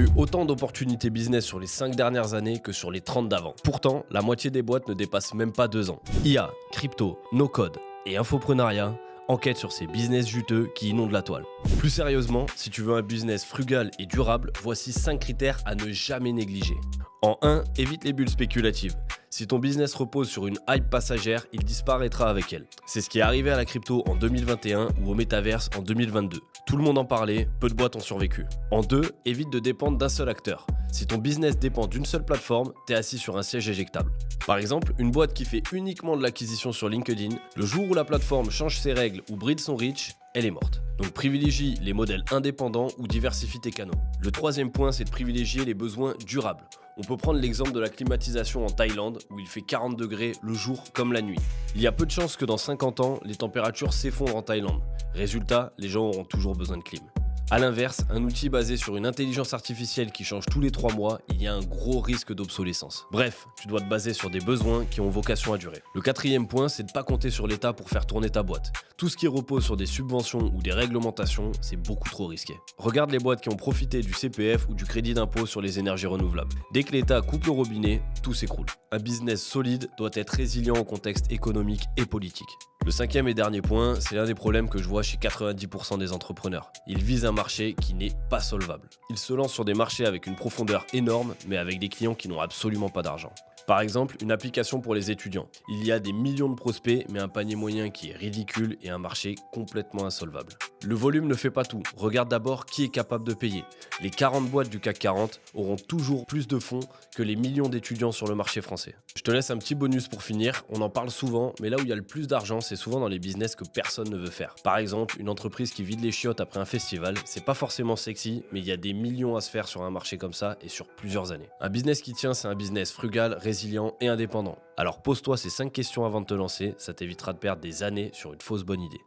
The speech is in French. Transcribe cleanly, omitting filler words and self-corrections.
eu autant d'opportunités business sur les 5 dernières années que sur les 30 d'avant. Pourtant, la moitié des boîtes ne dépassent même pas 2 ans. IA, crypto, no-code et infoprenariat, enquête sur ces business juteux qui inondent la toile. Plus sérieusement, si tu veux un business frugal et durable, voici 5 critères à ne jamais négliger. En 1, évite les bulles spéculatives. Si ton business repose sur une hype passagère, il disparaîtra avec elle. C'est ce qui est arrivé à la crypto en 2021 ou au métaverse en 2022. Tout le monde en parlait, peu de boîtes ont survécu. En 2, évite de dépendre d'un seul acteur. Si ton business dépend d'une seule plateforme, t'es assis sur un siège éjectable. Par exemple, une boîte qui fait uniquement de l'acquisition sur LinkedIn, le jour où la plateforme change ses règles ou bride son reach, elle est morte. Donc privilégie les modèles indépendants ou diversifie tes canaux. Le 3e point, c'est de privilégier les besoins durables. On peut prendre l'exemple de la climatisation en Thaïlande où il fait 40 degrés le jour comme la nuit. Il y a peu de chances que dans 50 ans, les températures s'effondrent en Thaïlande. Résultat, les gens auront toujours besoin de clim. A l'inverse, un outil basé sur une intelligence artificielle qui change tous les 3 mois, il y a un gros risque d'obsolescence. Bref, tu dois te baser sur des besoins qui ont vocation à durer. Le 4e point, c'est de ne pas compter sur l'État pour faire tourner ta boîte. Tout ce qui repose sur des subventions ou des réglementations, c'est beaucoup trop risqué. Regarde les boîtes qui ont profité du CPF ou du crédit d'impôt sur les énergies renouvelables. Dès que l'État coupe le robinet, tout s'écroule. Un business solide doit être résilient au contexte économique et politique. Le 5e et dernier point, c'est l'un des problèmes que je vois chez 90% des entrepreneurs. Ils visent un marché qui n'est pas solvable. Ils se lancent sur des marchés avec une profondeur énorme, mais avec des clients qui n'ont absolument pas d'argent. Par exemple, une application pour les étudiants. Il y a des millions de prospects, mais un panier moyen qui est ridicule et un marché complètement insolvable. Le volume ne fait pas tout. Regarde d'abord qui est capable de payer. Les 40 boîtes du CAC 40 auront toujours plus de fonds que les millions d'étudiants sur le marché français. Je te laisse un petit bonus pour finir. On en parle souvent, mais là où il y a le plus d'argent, c'est souvent dans les business que personne ne veut faire. Par exemple, une entreprise qui vide les chiottes après un festival, c'est pas forcément sexy, mais il y a des millions à se faire sur un marché comme ça et sur plusieurs années. Un business qui tient, c'est un business frugal, résilient et indépendant. Alors pose-toi ces 5 questions avant de te lancer, ça t'évitera de perdre des années sur une fausse bonne idée.